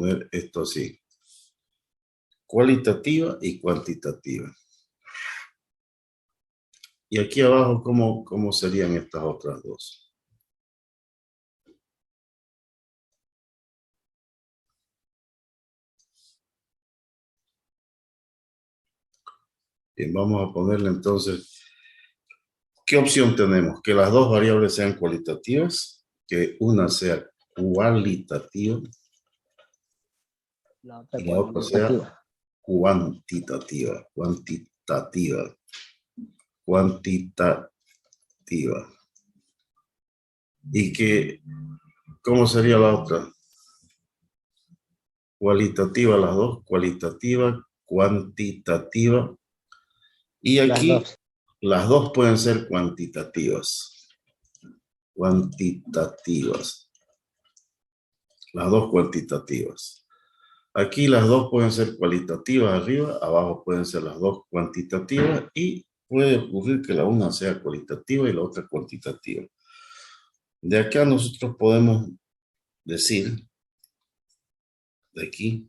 poner esto así. Cualitativa y cuantitativa. Y aquí abajo, ¿cómo serían estas otras dos? Bien, vamos a ponerle entonces, ¿qué opción tenemos? Que las dos variables sean cualitativas, que una sea cualitativa y la otra sea cuantitativa. ¿Y cómo sería la otra? Cualitativa, las dos, cualitativa, cuantitativa. Y aquí las dos pueden ser cuantitativas. Las dos cuantitativas. Aquí las dos pueden ser cualitativas arriba, abajo pueden ser las dos cuantitativas y puede ocurrir que la una sea cualitativa y la otra cuantitativa. De acá nosotros podemos decir, de aquí,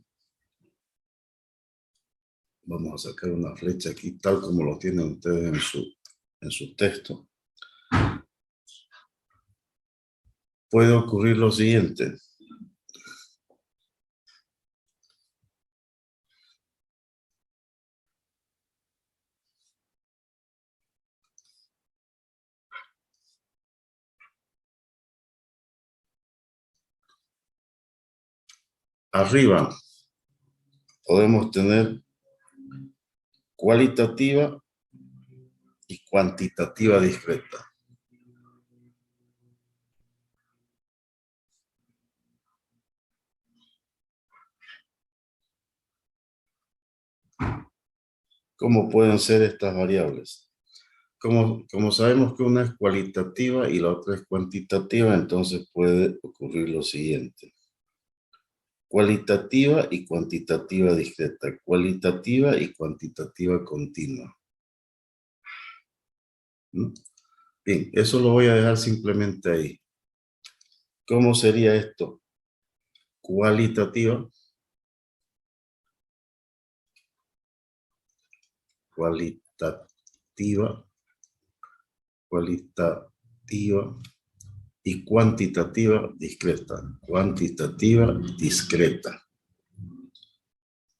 vamos a sacar una flecha aquí, tal como lo tienen ustedes en su texto. Puede ocurrir lo siguiente. Arriba podemos tener cualitativa y cuantitativa discreta. ¿Cómo pueden ser estas variables? Como sabemos que una es cualitativa y la otra es cuantitativa, entonces puede ocurrir lo siguiente. Cualitativa y cuantitativa discreta, cualitativa y cuantitativa continua. ¿Mm? Bien, eso lo voy a dejar simplemente ahí. ¿Cómo sería esto? Cualitativa. Cualitativa y cuantitativa discreta. Cuantitativa discreta.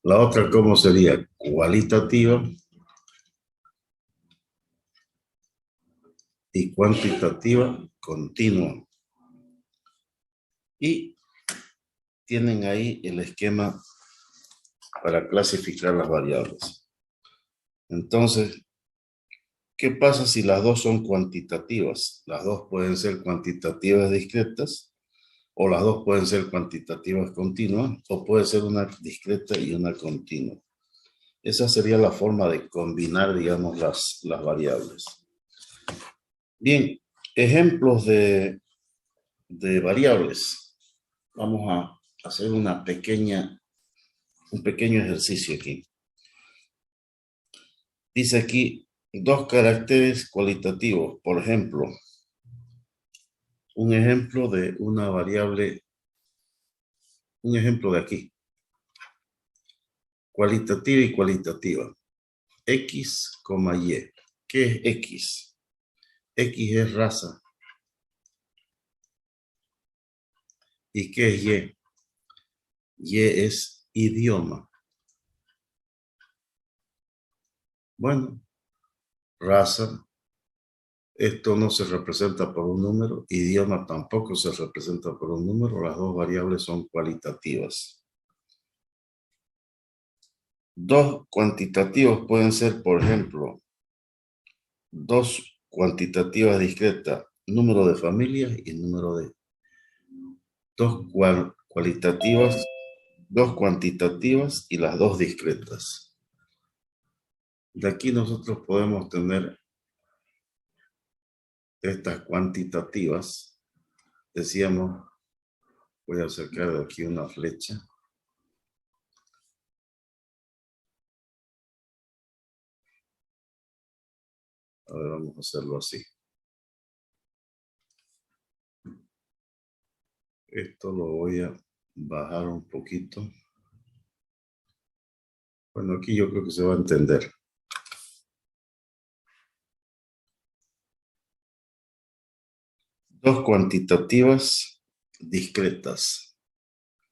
La otra, ¿cómo sería? Cualitativa y cuantitativa continua. Y tienen ahí el esquema para clasificar las variables. Entonces, ¿qué pasa si las dos son cuantitativas? Las dos pueden ser cuantitativas discretas, o las dos pueden ser cuantitativas continuas, o puede ser una discreta y una continua. Esa sería la forma de combinar, digamos, las variables. Bien, ejemplos de variables. Vamos a hacer un pequeño ejercicio aquí. Dice aquí dos caracteres cualitativos. Por ejemplo, un ejemplo de una variable, un ejemplo de aquí. Cualitativa y cualitativa. X, Y. ¿Qué es X? X es raza. ¿Y qué es Y? Y es idioma. Bueno, raza, esto no se representa por un número, idioma tampoco se representa por un número, las dos variables son cualitativas. Dos cuantitativos pueden ser, por ejemplo, dos cuantitativas discretas, número de familias y número de... Dos cualitativas, dos cuantitativas y las dos discretas. De aquí nosotros podemos tener estas cuantitativas. Decíamos, voy a acercar de aquí una flecha. A ver, vamos a hacerlo así. Esto lo voy a bajar un poquito. Bueno, aquí yo creo que se va a entender. Dos cuantitativas discretas.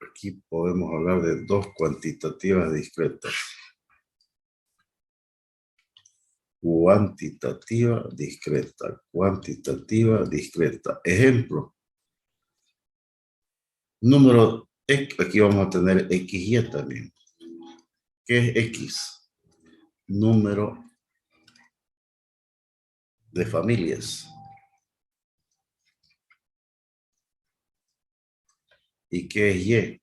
Aquí podemos hablar de dos cuantitativas discretas. Cuantitativa discreta. Cuantitativa discreta. Ejemplo. Número X. Aquí vamos a tener XY también. ¿Qué es X? Número de familias. ¿Y qué es Y?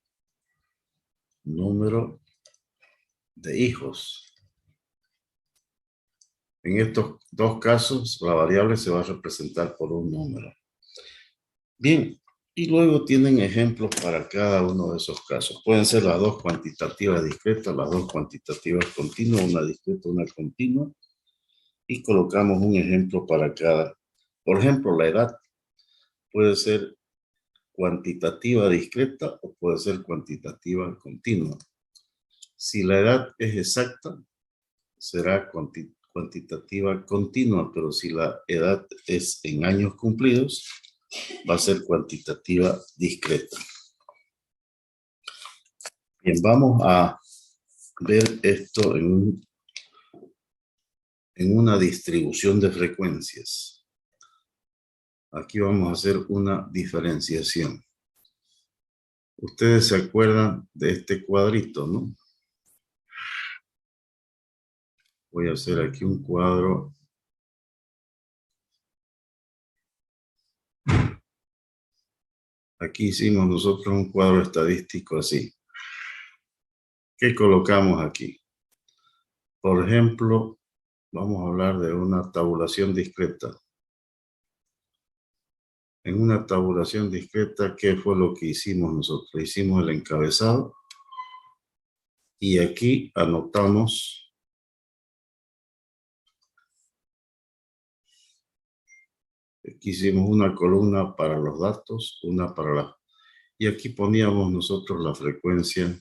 Número de hijos. En estos dos casos, la variable se va a representar por un número. Bien, y luego tienen ejemplos para cada uno de esos casos. Pueden ser las dos cuantitativas discretas, las dos cuantitativas continuas, una discreta, una continua, y colocamos un ejemplo para cada. Por ejemplo, la edad puede ser cuantitativa discreta o puede ser cuantitativa continua. Si la edad es exacta, será cuantitativa continua, pero si la edad es en años cumplidos, va a ser cuantitativa discreta. Bien, vamos a ver esto en una distribución de frecuencias. Aquí vamos a hacer una diferenciación. Ustedes se acuerdan de este cuadrito, ¿no? Voy a hacer aquí un cuadro. Aquí hicimos nosotros un cuadro estadístico así. ¿Qué colocamos aquí? Por ejemplo, vamos a hablar de una tabulación discreta. En una tabulación discreta, ¿qué fue lo que hicimos nosotros? Hicimos el encabezado y aquí anotamos aquí hicimos una columna para los datos, una para la... Y aquí poníamos nosotros la frecuencia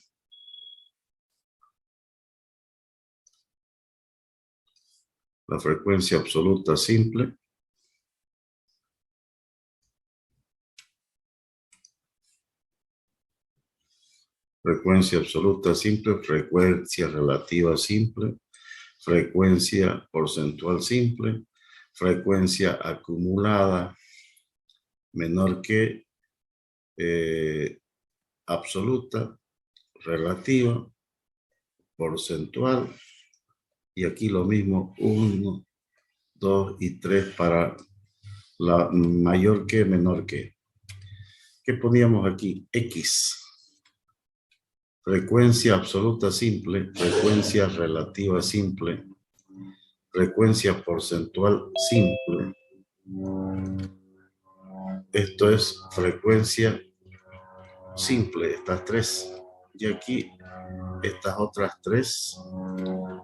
absoluta simple. Frecuencia absoluta simple, frecuencia relativa simple, frecuencia porcentual simple, frecuencia acumulada menor que absoluta, relativa, porcentual, y aquí lo mismo, 1, 2 y 3 para la mayor que, menor que. ¿Qué poníamos aquí? X. Frecuencia absoluta simple, frecuencia relativa simple, frecuencia porcentual simple. Esto es frecuencia simple, estas tres. Y aquí, estas otras tres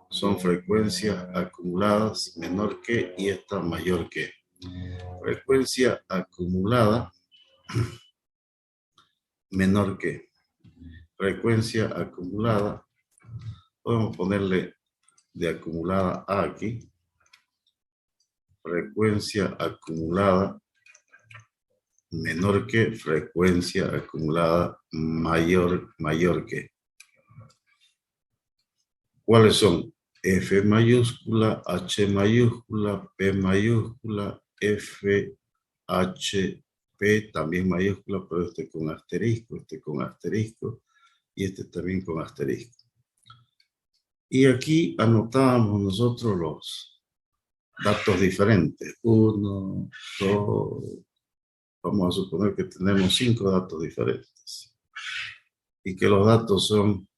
son frecuencias acumuladas menor que y esta mayor que. Frecuencia acumulada menor que. Frecuencia acumulada, podemos ponerle de acumulada A aquí. Frecuencia acumulada menor que, frecuencia acumulada mayor que. ¿Cuáles son? F mayúscula, H mayúscula, P mayúscula, F, H, P también mayúscula, pero este con asterisco y este también con asterisco. Y aquí anotábamos nosotros los datos diferentes. 1, 2, vamos a suponer que tenemos 5 datos diferentes. Y que los datos son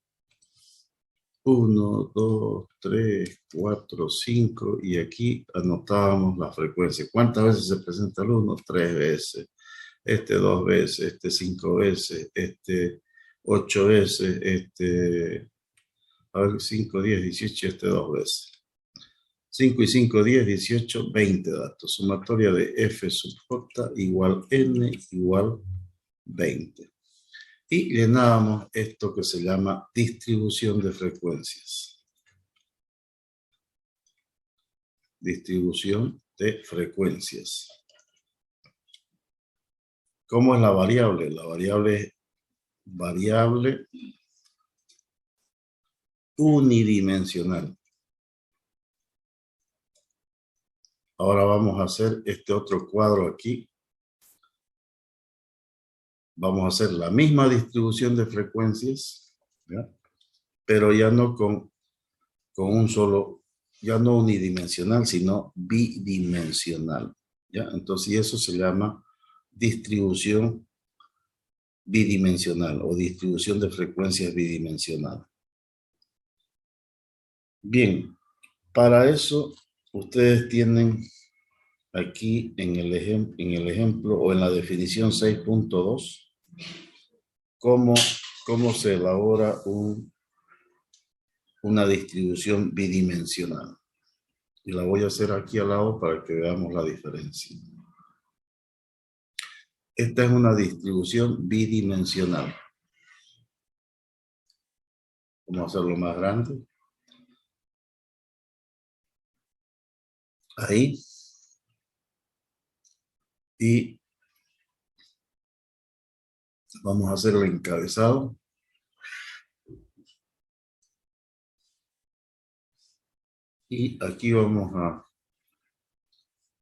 1, 2, 3, 4, 5 y aquí anotábamos la frecuencia. ¿Cuántas veces se presenta el 1? 3 veces. Este 2 veces, este 5 veces, este 8 veces, este... A ver, 5, 10, 18, este 2 veces. 5 y 5, 10, 18, 20 datos. Sumatoria de F sub J igual N igual 20. y llenábamos esto que se llama distribución de frecuencias. Distribución de frecuencias. ¿Cómo es la variable? La variable es variable unidimensional. Ahora vamos a hacer este otro cuadro aquí. Vamos a hacer la misma distribución de frecuencias, ¿ya? Pero ya no con un solo, ya no unidimensional, sino bidimensional, ¿ya? Entonces eso se llama distribución bidimensional o distribución de frecuencias bidimensional. Bien, para eso ustedes tienen aquí en el ejemplo o en la definición 6.2 cómo se elabora una distribución bidimensional. Y la voy a hacer aquí al lado para que veamos la diferencia. Esta es una distribución bidimensional. Vamos a hacerlo más grande. Ahí. Y vamos a hacer el encabezado. Y aquí vamos a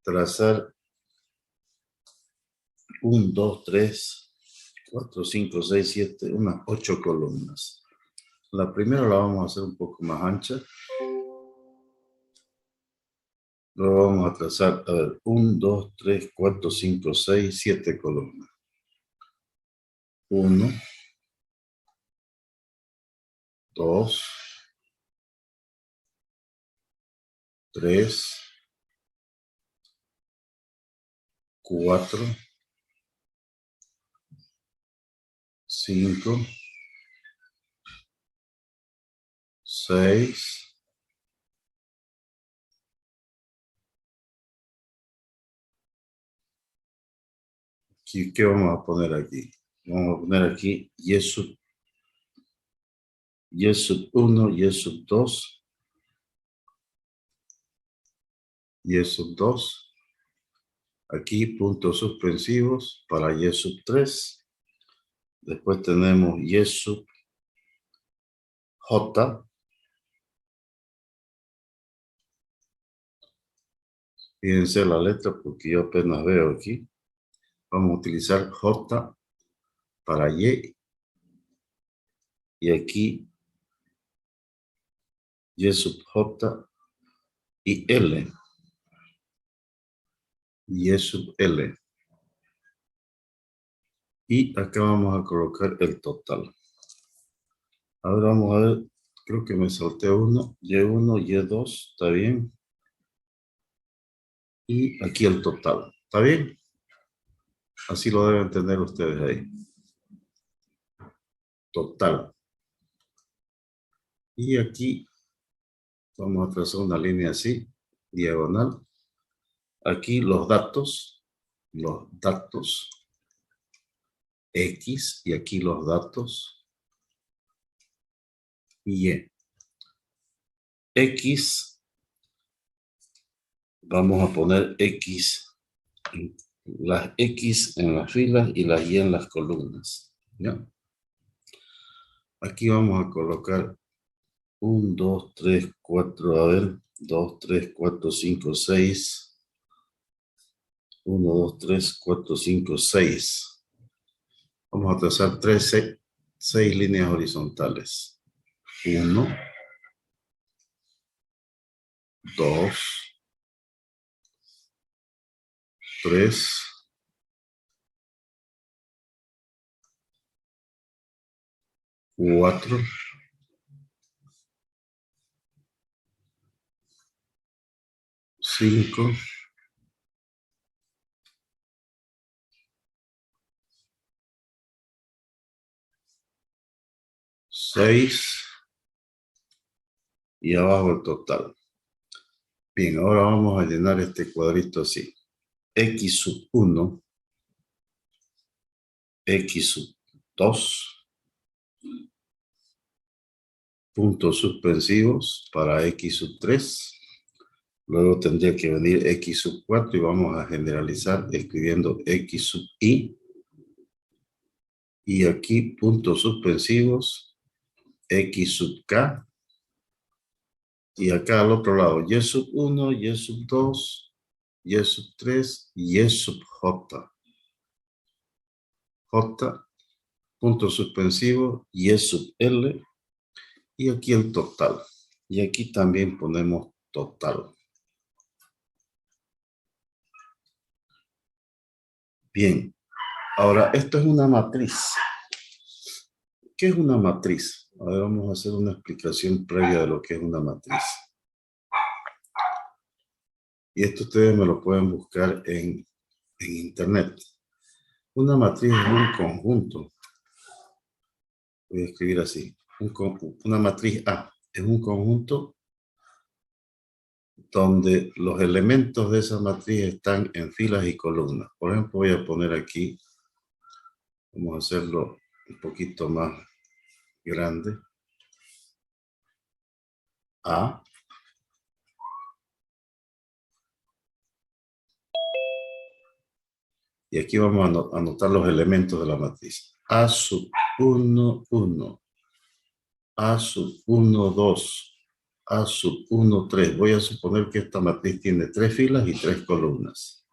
trazar 1, 2, 3, 4, 5, 6, 7, unas 8 columnas. La primera la vamos a hacer un poco más ancha. Luego vamos a trazar, a ver, 1, 2, 3, 4, 5, 6, 7 columnas. 1, 2, 3, 4, 5, 6, 7. ¿Qué vamos a poner aquí? Vamos a poner aquí y sub 1, y sub 2, y sub 2. Aquí puntos suspensivos para y sub 3. Después tenemos y sub j. Fíjense la letra porque yo apenas veo aquí. Vamos a utilizar j para y. Y aquí y sub j y l. Y sub l. Y acá vamos a colocar el total. Ahora vamos a ver, creo que me salté uno, y1, y2, ¿está bien? Y aquí el total, ¿está bien? Así lo deben tener ustedes ahí. Total. Y aquí vamos a trazar una línea así, diagonal. Aquí los datos, X, y aquí los datos Y. X, vamos a poner X, las X en las filas y las Y en las columnas, ¿ya? Aquí vamos a colocar 1, 2, 3, 4, a ver, 2, 3, 4, 5, 6. 1, 2, 3, 4, 5, 6. Vamos a trazar 6 líneas horizontales. 1, 2, 3, 4, 5, 6 y abajo el total. Bien, ahora vamos a llenar este cuadrito así. X sub 1, X sub 2, puntos suspensivos para x sub 3. Luego tendría que venir x sub 4 y vamos a generalizar escribiendo x sub i. Y aquí puntos suspensivos, x sub k. Y acá al otro lado, y sub 1, y sub 2, y sub 3, y sub j. J, punto suspensivo, y sub l. Y aquí el total. Y aquí también ponemos total. Bien. Ahora, esto es una matriz. ¿Qué es una matriz? Ahora vamos a hacer una explicación previa de lo que es una matriz. Y esto ustedes me lo pueden buscar en internet. Una matriz es un conjunto. Voy a escribir así. Una matriz A es un conjunto donde los elementos de esa matriz están en filas y columnas. Por ejemplo, voy a poner aquí, vamos a hacerlo un poquito más grande. A. Y aquí vamos a anotar los elementos de la matriz. A sub 1, 1. A sub 1, 2. A sub 1, 3. Voy a suponer que esta matriz tiene 3 filas y 3 columnas.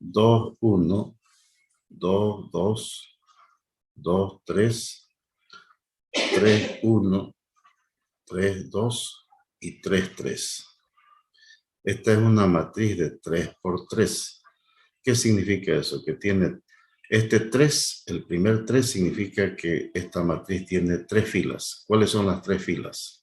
2, 1, 2, 2, 2, 3, 3, 1, 3, 2 y 3, 3. Esta es una matriz de 3 por 3. ¿Qué significa eso? Que tiene este 3, el primer 3 significa que esta matriz tiene 3 filas. ¿Cuáles son las 3 filas?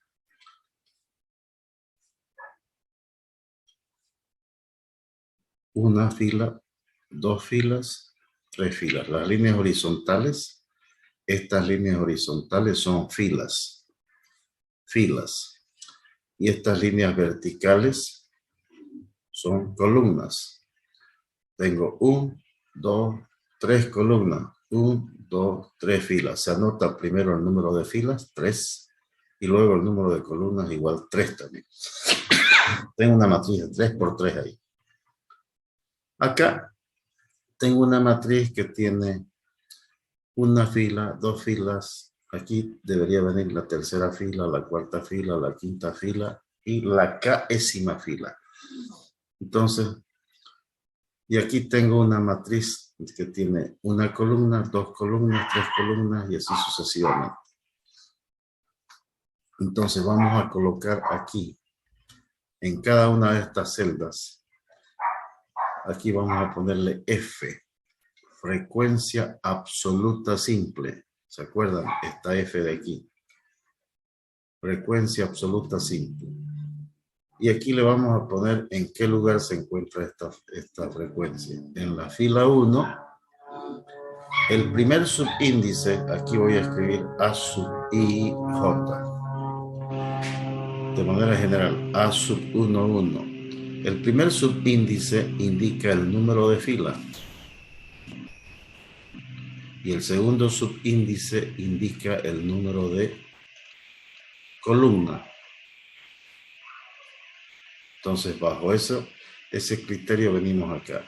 Una fila, 2 filas, 3 filas. Las líneas horizontales, estas líneas horizontales son filas. Filas. Y estas líneas verticales son columnas. Tengo 1, 2, 3 columnas. 1, 2, 3 filas. Se anota primero el número de filas, 3, y luego el número de columnas igual 3 también. Tengo una matriz de 3 por 3 ahí. Acá tengo una matriz que tiene una fila, 2 filas. Aquí debería venir la tercera fila, la cuarta fila, la quinta fila y la késima fila. Entonces, y aquí tengo una matriz que tiene una columna, 2 columnas, 3 columnas y así sucesivamente. Entonces vamos a colocar aquí, en cada una de estas celdas, aquí vamos a ponerle F, frecuencia absoluta simple. ¿Se acuerdan? Esta F de aquí. Frecuencia absoluta simple. Y aquí le vamos a poner en qué lugar se encuentra esta frecuencia. En la fila 1, el primer subíndice, aquí voy a escribir A sub I J. De manera general, A sub 1, 1. El primer subíndice indica el número de fila. Y el segundo subíndice indica el número de columna. Entonces, bajo ese criterio venimos acá.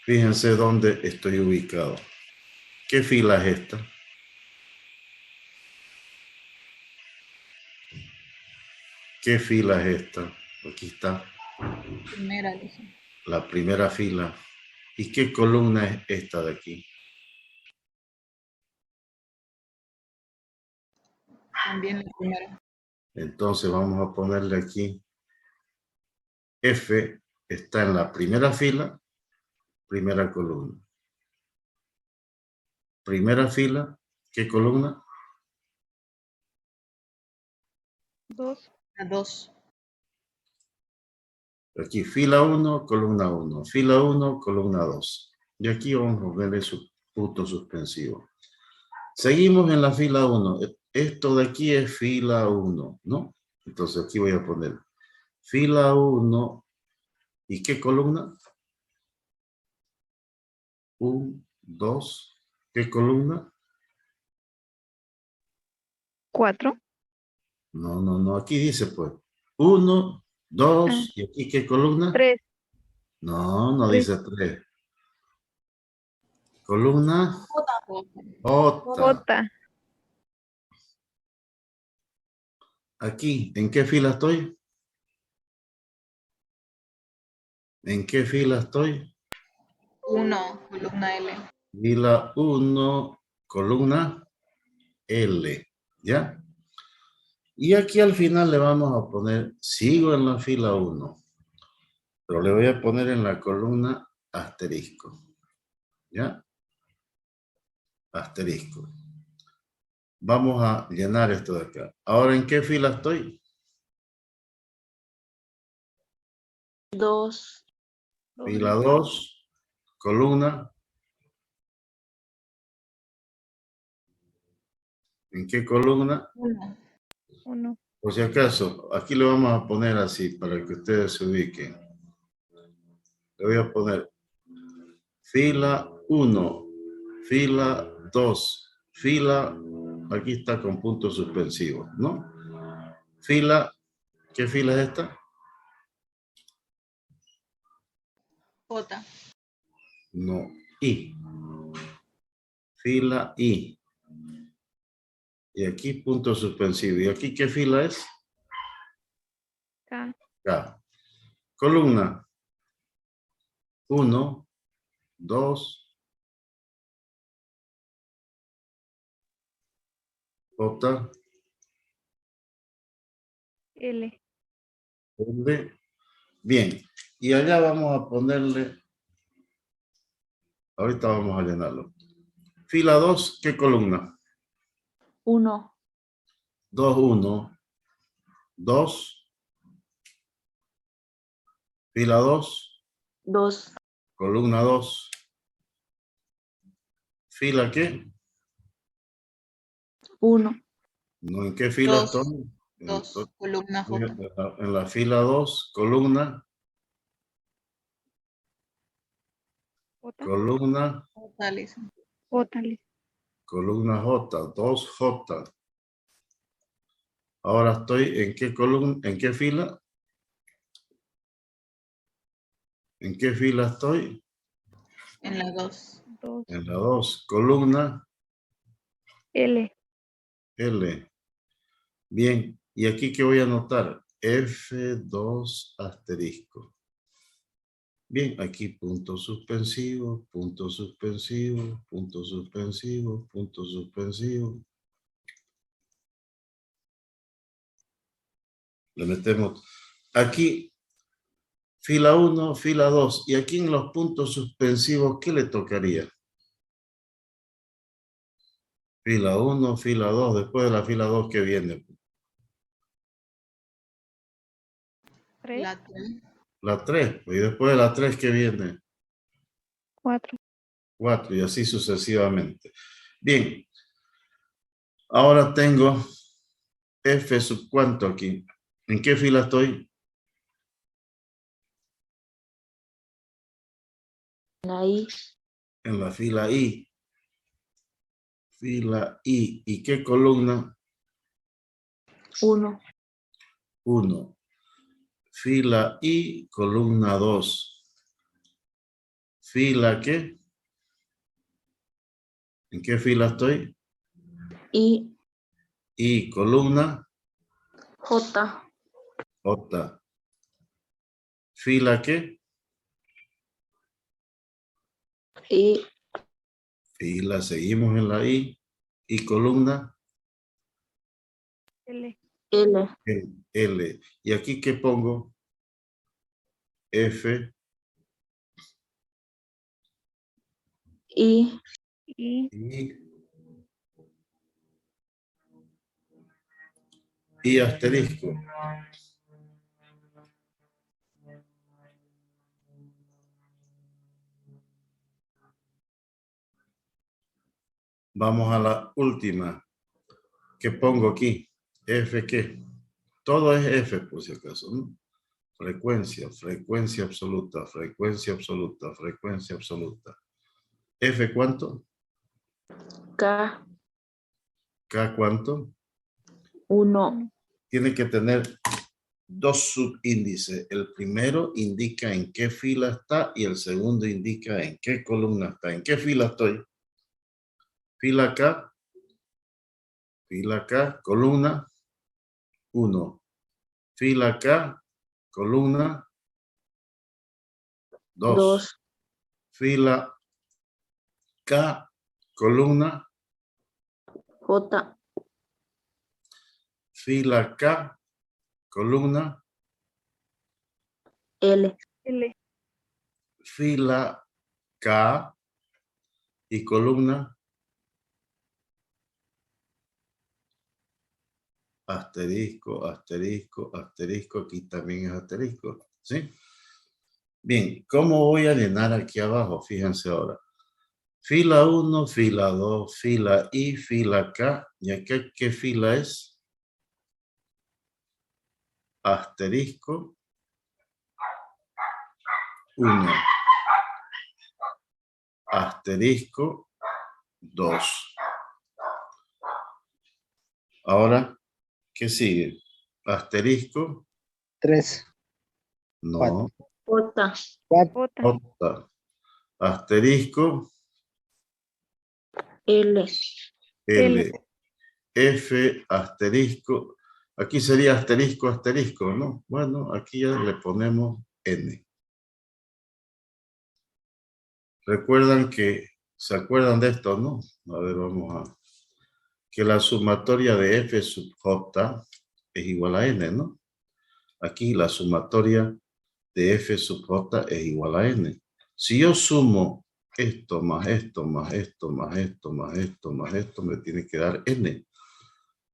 Fíjense dónde estoy ubicado. ¿Qué fila es esta? ¿Qué fila es esta? Aquí está. Primera, dice. La primera fila. ¿Y qué columna es esta de aquí? También la primera. Entonces vamos a ponerle aquí. F está en la primera fila, primera columna. Primera fila, ¿qué columna? 2. La 2. Aquí fila 1, columna 1. Fila 1, columna 2. Y aquí vamos a ponerle su punto suspensivo. Seguimos en la fila 1. Esto de aquí es fila 1, ¿no? Entonces aquí voy a poner fila 1. ¿Y qué columna? 1, 2. ¿Qué columna? 4. No. Aquí dice pues 1, 2. ¿Y aquí qué columna? 3. No Tres. dice 3. Columna J. J. J. Aquí, ¿en qué fila estoy? ¿En qué fila estoy? 1, columna L. Fila 1, columna L. ¿Ya? Y aquí al final le vamos a poner, sigo en la fila 1, pero le voy a poner en la columna asterisco. ¿Ya? Asterisco. Vamos a llenar esto de acá. Ahora, ¿en qué fila estoy? 2. Fila 2, columna. ¿En qué columna? 1. 1. Por si acaso, aquí le vamos a poner así para que ustedes se ubiquen. Le voy a poner fila 1, fila 2, fila, aquí está con puntos suspensivos, ¿no? Fila, ¿qué fila es esta? J. No, I. Fila I. Y aquí punto suspensivo. ¿Y aquí qué fila es? K. K. Columna 1, 2, J, L. L. Bien. Y allá vamos a ponerle, ahorita vamos a llenarlo. Fila 2, ¿qué columna? 1. 2, 1, 2. Fila 2, 2. columna 2. ¿Fila qué? 1. No, ¿en qué fila 2. estoy? 2, columna J. En la fila 2, columna, J. columna, J, listo. J. Listo. columna J, 2J. Ahora estoy en qué columna, en qué fila. ¿En qué fila estoy? En la 2. 2. En la 2, columna L. L. Bien, ¿y aquí qué voy a anotar? F2 asterisco. Bien, aquí punto suspensivo, punto suspensivo, punto suspensivo, punto suspensivo. Le metemos aquí fila 1, fila 2. Y aquí en los puntos suspensivos, ¿qué le tocaría? Fila 1, fila 2, después de la fila 2, ¿qué viene? 3. La 3. La 3, y después de la 3, ¿qué viene? 4. 4, y así sucesivamente. Bien, ahora tengo F sub cuánto aquí. ¿En qué fila estoy? La I. En la fila I. Fila I. ¿Y qué columna? 1. 1. Fila I, columna 2. ¿Fila qué? ¿En qué fila estoy? I. I, columna J. J. ¿Fila qué? I. Fila, seguimos en la I. Y columna L. L. L. ¿Y aquí qué pongo? F, I. I. y asterisco. Vamos a la última. ¿Qué pongo aquí? F, ¿qué? Todo es F, por si acaso, ¿no? Frecuencia, frecuencia absoluta, frecuencia absoluta, frecuencia absoluta. F, ¿cuánto? K. K, ¿cuánto? 1, Tiene que tener dos subíndices. El primero indica en qué fila está y el segundo indica en qué columna está. ¿En qué fila estoy? Fila acá, columna 1. Fila acá, columna 2. 2, Fila K, columna, J, fila K, columna, L, L, fila K y columna, asterisco, asterisco, asterisco, aquí también es asterisco, ¿sí? Bien, ¿cómo voy a llenar aquí abajo? Fíjense ahora. Fila 1, fila 2, fila I, fila K. ¿Y aquí qué fila es? Asterisco 1. Asterisco 2. Ahora, ¿qué sigue? Asterisco. 3, No. J, 4, J, J. Asterisco. L, L. F. Asterisco. Aquí sería asterisco, asterisco, ¿no? Bueno, aquí ya le ponemos N. Recuerdan que, ¿se acuerdan de esto, no? A ver, vamos a... Que la sumatoria de F sub J es igual a N, ¿no? Aquí la sumatoria de F sub J es igual a N. Si yo sumo esto más esto más esto más esto más esto más esto, me tiene que dar N.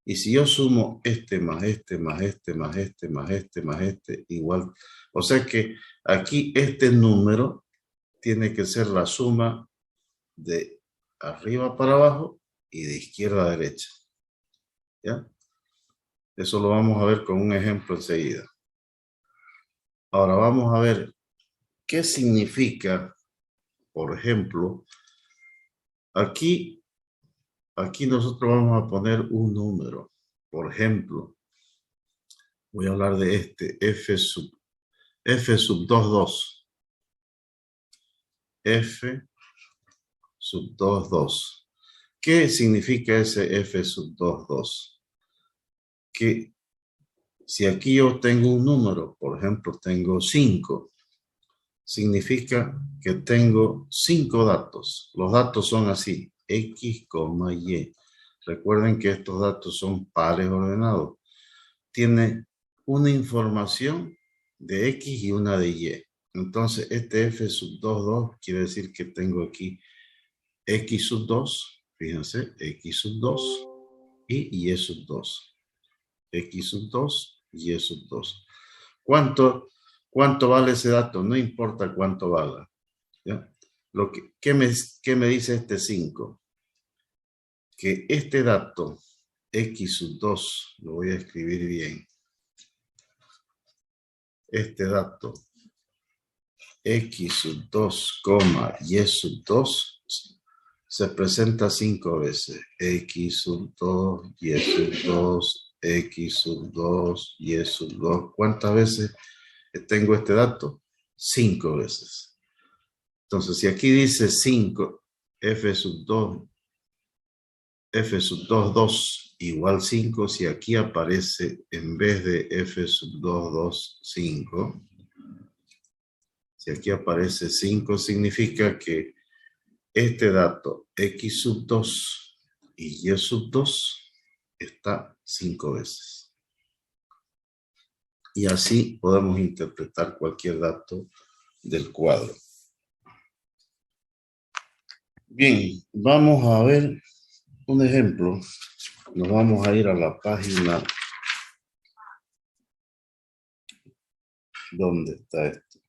Y si yo sumo este más este más este más este más este más este, igual. O sea que aquí este número tiene que ser la suma de arriba para abajo y de izquierda a derecha. ¿Ya? Eso lo vamos a ver con un ejemplo enseguida. Ahora vamos a ver qué significa, por ejemplo, aquí nosotros vamos a poner un número. Por ejemplo, voy a hablar de este, F sub 22. F sub 22. ¿Qué significa ese F sub 22? Que si aquí yo tengo un número, por ejemplo, tengo 5, significa que tengo 5 datos. Los datos son así, X, Y. Recuerden que estos datos son pares ordenados. Tiene una información de X y una de Y. Entonces, este F sub 22 quiere decir que tengo aquí X sub 2, fíjense, X sub 2 y Y sub 2. X sub 2 y Y sub 2. ¿Cuánto vale ese dato? No importa cuánto valga. ¿Ya? ¿Qué me dice este 5? Que este dato, X sub 2, lo voy a escribir bien. Este dato, X sub 2, Y sub 2, se presenta 5 veces. X sub 2, Y sub 2, X sub 2, Y sub 2. ¿Cuántas veces tengo este dato? 5 veces. Entonces, si aquí dice 5, F sub 2, 2 igual 5, si aquí aparece en vez de F sub 2, 5, si aquí aparece 5, significa que este dato X sub 2 y Y sub 2 está 5 veces. Y así podemos interpretar cualquier dato del cuadro. Bien, vamos a ver un ejemplo. Nos vamos a ir a la página. ¿Dónde está esto?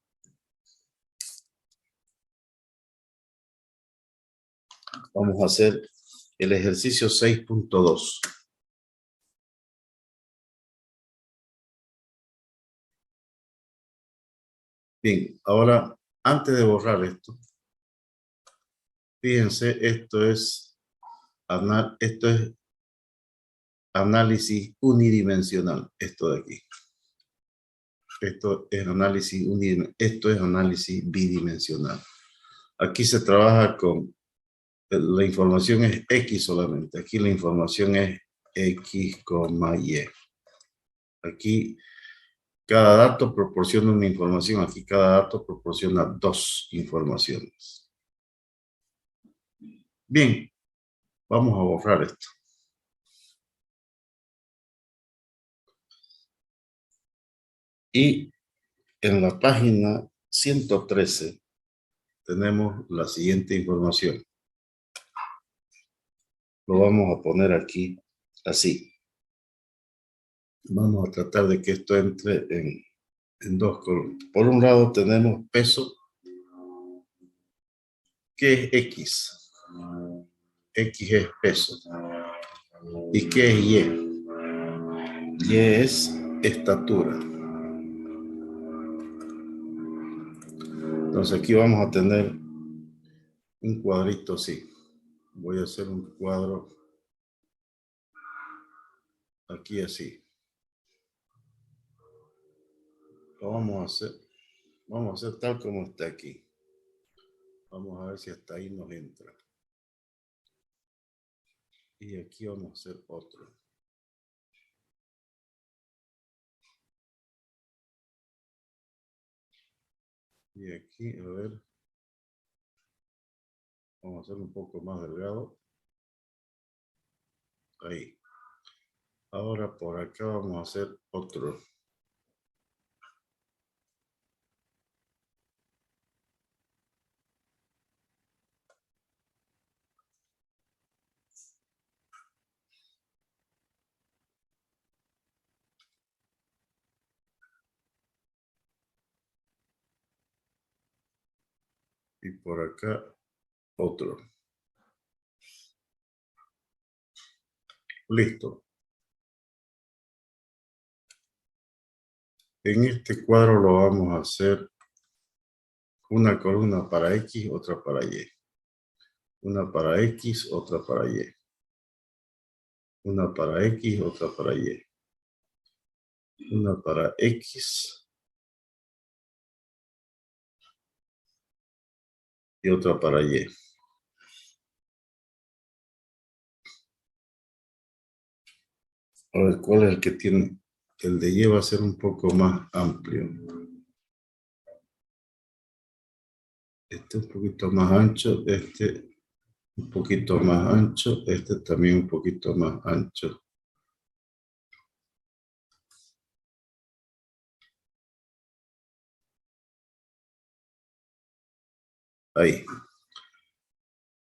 Vamos a hacer el ejercicio 6.2. Bien, ahora, antes de borrar esto, fíjense, esto es análisis unidimensional, esto de aquí. Esto es análisis unidimensional, esto es análisis bidimensional. Aquí se trabaja con, la información es X solamente. Aquí la información es X, Y. Aquí cada dato proporciona una información. Aquí cada dato proporciona dos informaciones. Bien, vamos a borrar esto. Y en la página 113 tenemos la siguiente información. Lo vamos a poner aquí así. Vamos a tratar de que esto entre en dos columnas. Por un lado tenemos peso, que es X. X es peso. ¿Y qué es Y? Y es estatura. Entonces aquí vamos a tener un cuadrito así. Voy a hacer un cuadro aquí así. Lo vamos a hacer tal como está aquí. Vamos a ver si hasta ahí nos entra. Y aquí vamos a hacer otro. Y aquí, a ver. Vamos a hacerlo un poco más delgado. Ahí. Ahora por acá vamos a hacer otro. Y por acá otro. Listo. En este cuadro lo vamos a hacer una columna para X, otra para Y. Una para X, otra para Y. Una para X, otra para Y. Una para X y otra para Y. A ver, ¿cuál es el que tiene? El de Y va a ser un poco más amplio. Este un poquito más ancho, este un poquito más ancho, este también un poquito más ancho. Ahí.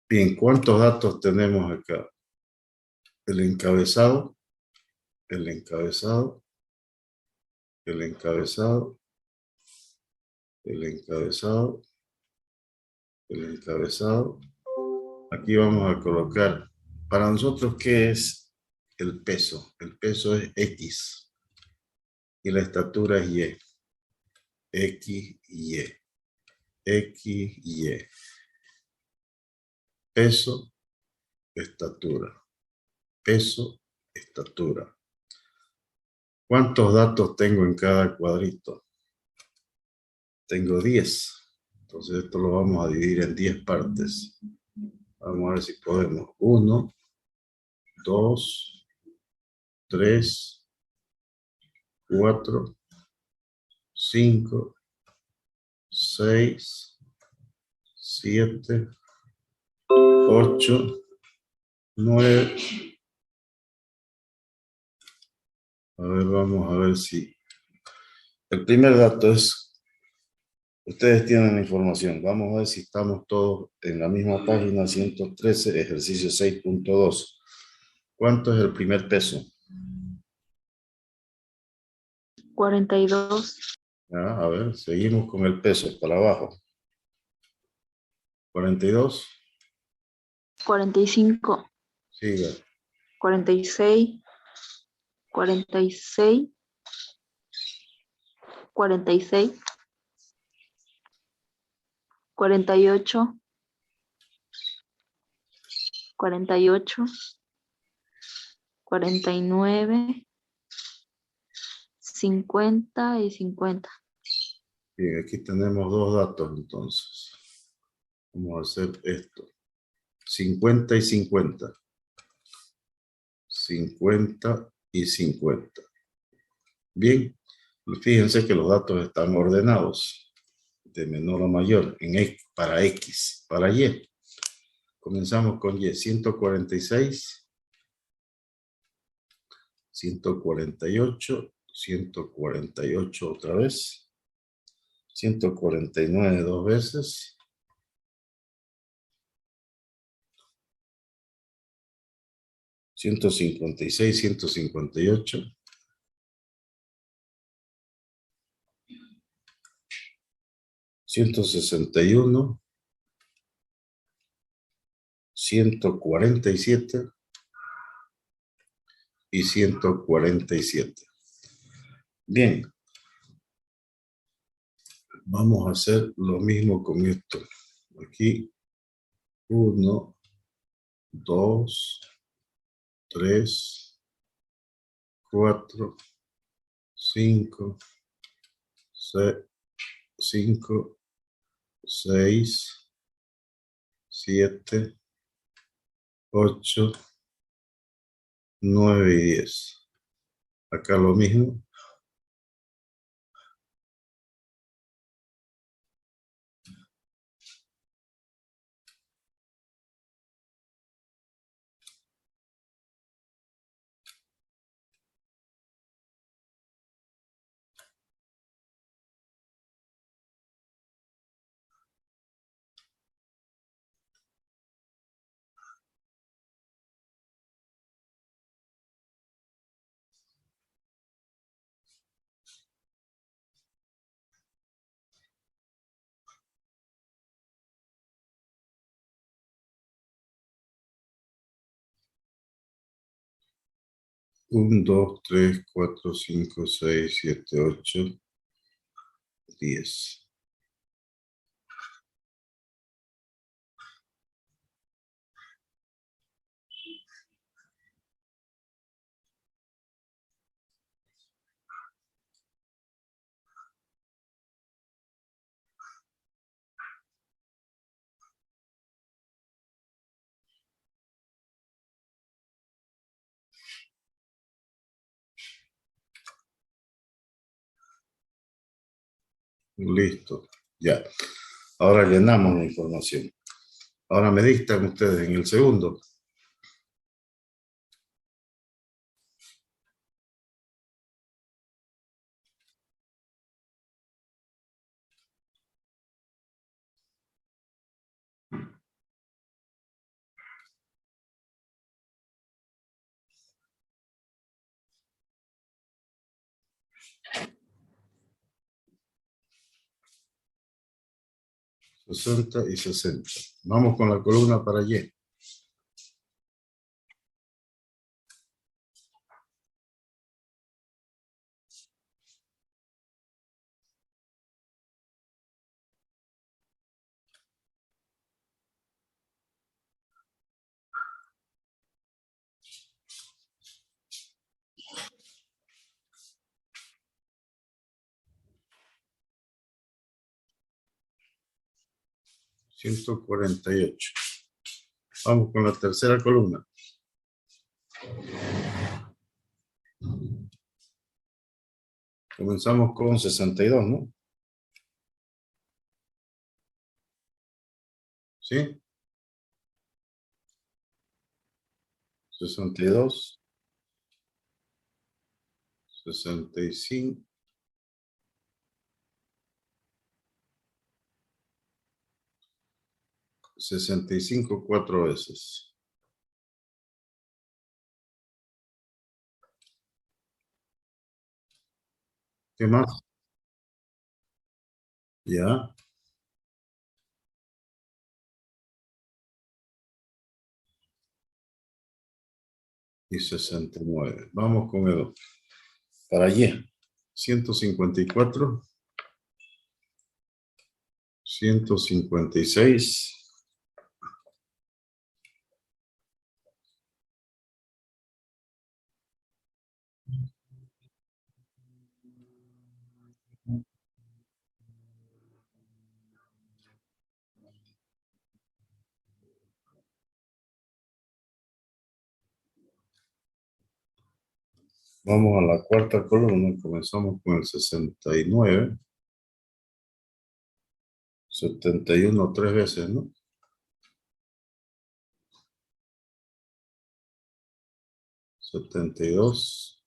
Bien, ¿cuántos datos tenemos acá? El encabezado, el encabezado, el encabezado, el encabezado, el encabezado. Aquí vamos a colocar, para nosotros, ¿qué es el peso? El peso es X y la estatura es Y. X, Y. X, Y. Peso, estatura. Peso, estatura. ¿Cuántos datos tengo en cada cuadrito? Tengo 10. Entonces esto lo vamos a dividir en 10 partes. Vamos a ver si podemos. 1, 2, 3, 4, 5, 6, 7, 8, 9. A ver, vamos a ver si... El primer dato es... Ustedes tienen la información. Vamos a ver si estamos todos en la misma página 113, ejercicio 6.2. ¿Cuánto es el primer peso? 42. A ver, seguimos con el peso para abajo. 42. 45. Siga. 46. 46. 46. 48. 48. 49, 50 y 50. Bien, aquí tenemos dos datos entonces. Vamos a hacer esto. 50 y 50. 50 y 50. Bien, fíjense que los datos están ordenados de menor a mayor en X, para X, para Y. Comenzamos con Y, 146, 148, 148 otra vez, 149 dos veces, 156, 158, 161, 147 y 147. Bien, vamos a hacer lo mismo con esto. Aquí, 1, 2, 3, 4, 5, 5, 6, 7, 8, 9 y 10. Acá lo mismo. Un, 2, 3, 4, 5, 6, 7, 8, 10. Listo, ya. Ahora llenamos la información. Ahora me dictan ustedes en el segundo. $60 y $60. Vamos con la columna para Y. $148. Vamos con la tercera columna. Comenzamos con 62, ¿no? ¿Sí? 62, 65, 65 cuatro veces. ¿Qué más? Ya. Y 69. Vamos con el otro. Para Y. 154. 156. Vamos a la cuarta columna. Comenzamos con el 69. 71 tres veces, ¿no? 72.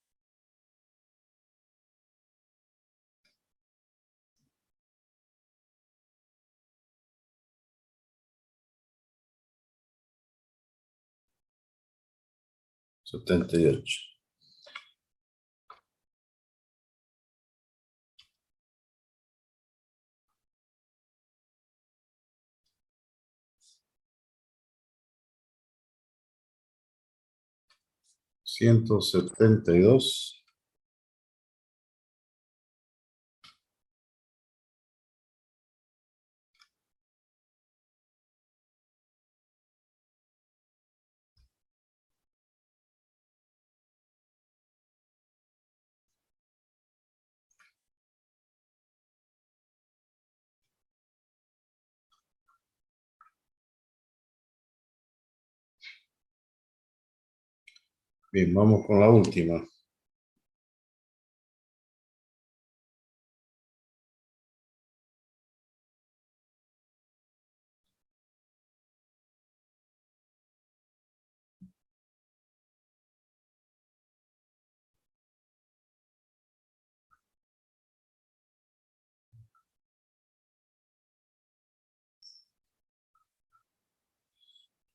78. Ciento setenta y dos. 'Bien, vamos con la última.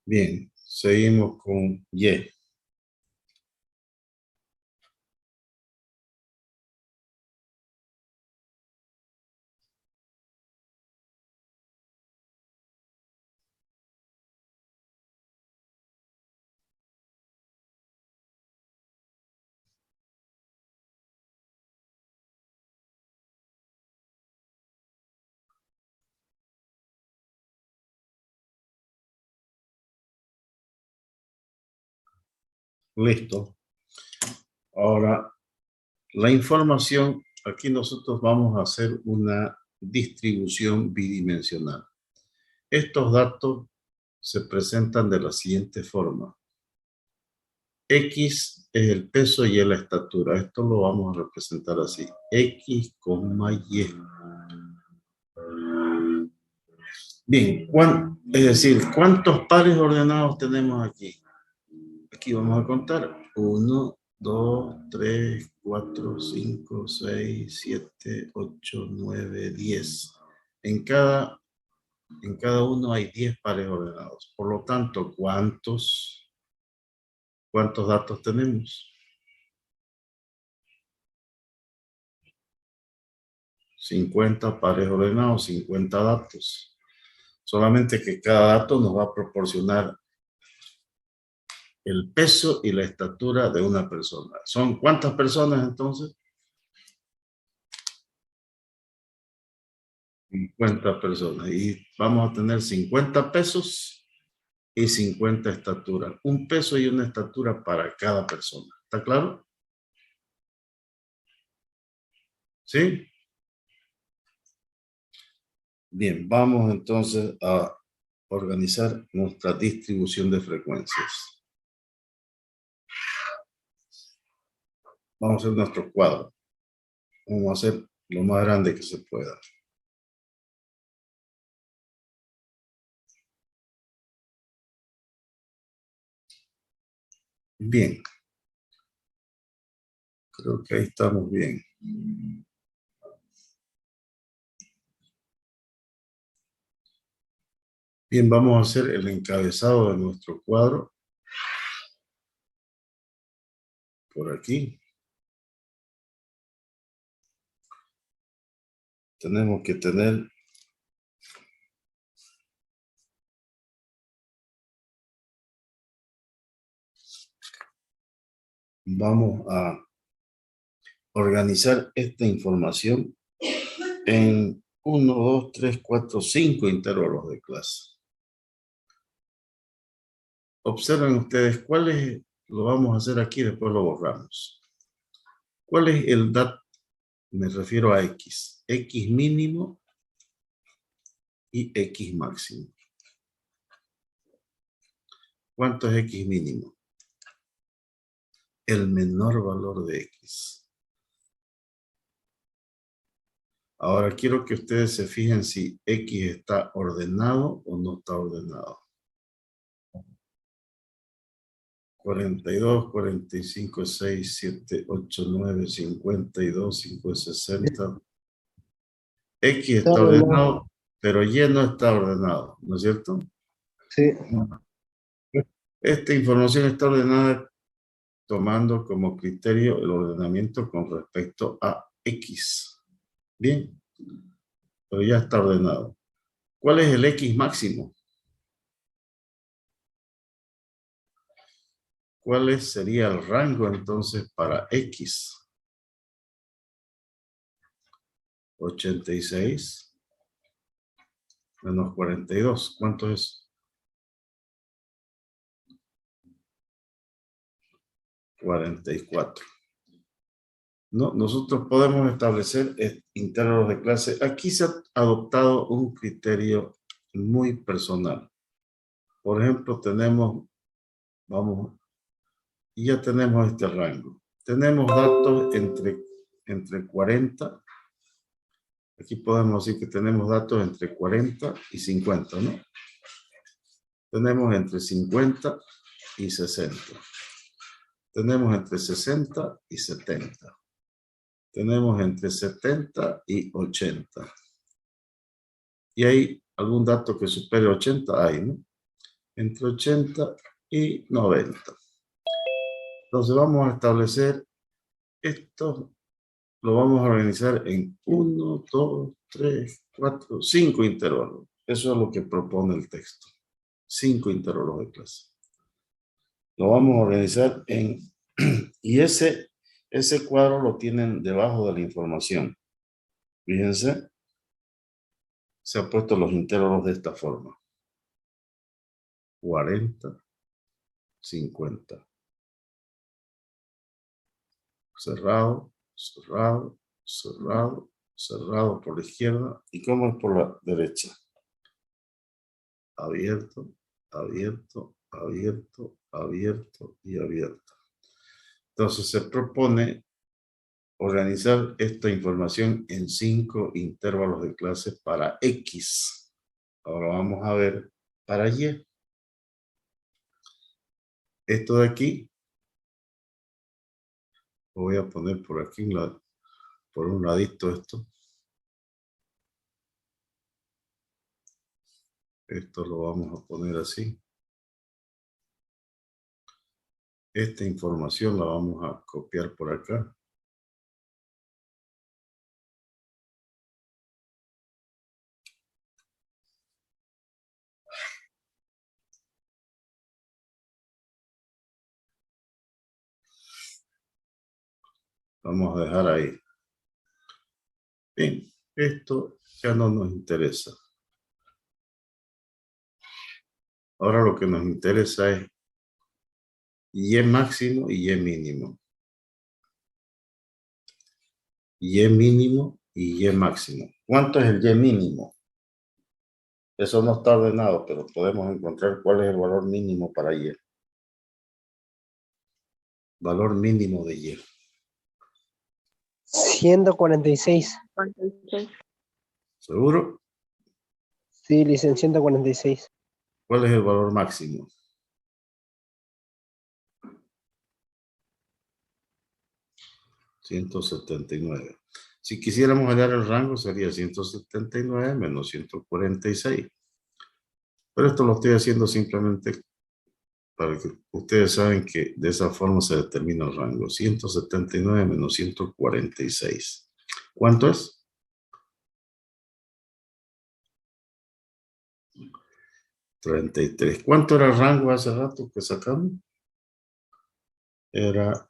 Bien, seguimos con Y. Listo. Ahora, la información, aquí nosotros vamos a hacer una distribución bidimensional. Estos datos se presentan de la siguiente forma. X es el peso y es la estatura. Esto lo vamos a representar así. X, Y. Bien, es decir, ¿cuántos pares ordenados tenemos aquí? Aquí vamos a contar. 1, 2, 3, 4, 5, 6, 7, 8, 9, 10. En cada uno hay 10 pares ordenados. Por lo tanto, ¿cuántos datos tenemos? 50 pares ordenados, 50 datos. Solamente que cada dato nos va a proporcionar el peso y la estatura de una persona. ¿Son cuántas personas entonces? 50 personas. Y vamos a tener 50 pesos y 50 estaturas. Un peso y una estatura para cada persona. ¿Está claro? ¿Sí? Bien, vamos entonces a organizar nuestra distribución de frecuencias. Vamos a hacer nuestro cuadro. Vamos a hacer lo más grande que se pueda. Bien. Creo que ahí estamos bien. Bien, vamos a hacer el encabezado de nuestro cuadro. Por aquí. Tenemos que tener vamos a organizar esta información en 1, 2, 3, 4, 5 intervalos de clase. Observen ustedes cuáles lo vamos a hacer aquí, después lo borramos. ¿Cuál es el dato? Me refiero a X. X mínimo y X máximo. ¿Cuánto es X mínimo? El menor valor de X. Ahora quiero que ustedes se fijen si X está ordenado o no está ordenado. 42, 45, 6, 7, 8, 9, 52, 5, 60. X está ordenado, pero Y no está ordenado, ¿no es cierto? Sí. Esta información está ordenada tomando como criterio el ordenamiento con respecto a X. Bien, pero ya está ordenado. ¿Cuál es el X máximo? ¿Cuál sería el rango entonces para X? 86 menos 42. ¿Cuánto es? 44. No, nosotros podemos establecer intervalos de clase. Aquí se ha adoptado un criterio muy personal. Por ejemplo, tenemos, y ya tenemos este rango. Tenemos datos entre 40. Aquí podemos decir que tenemos datos entre 40 y 50, ¿no? Tenemos entre 50 y 60. Tenemos entre 60 y 70. Tenemos entre 70 y 80. Y hay algún dato que supere 80, hay, ¿no? Entre 80 y 90. Entonces vamos a establecer esto, lo vamos a organizar en 1, 2, 3, 4, 5 intervalos. Eso es lo que propone el texto. 5 intervalos de clase. Lo vamos a organizar en... Y ese cuadro lo tienen debajo de la información. Fíjense. Se han puesto los intervalos de esta forma. 40, 50. Cerrado, cerrado, cerrado, cerrado por la izquierda. ¿Y cómo es por la derecha? Abierto, abierto, abierto, abierto y abierto. Entonces se propone organizar esta información en 5 intervalos de clase para X. Ahora vamos a ver para Y. Esto de aquí, lo voy a poner por aquí, por un ladito esto. Esto lo vamos a poner así. Esta información la vamos a copiar por acá. Vamos a dejar ahí. Bien, esto ya no nos interesa. Ahora lo que nos interesa es Y máximo y Y mínimo. Y mínimo y Y máximo. ¿Cuánto es el Y mínimo? Eso no está ordenado, pero podemos encontrar cuál es el valor mínimo para Y. Valor mínimo de Y. 146. 46. ¿Seguro? Sí, licenciado, 146. ¿Cuál es el valor máximo? 179. Si quisiéramos hallar el rango sería 179 menos 146. Pero esto lo estoy haciendo simplemente para que ustedes saben que de esa forma se determina el rango. 179 menos 146. ¿Cuánto es? 33. ¿Cuánto era el rango hace rato que sacamos? Era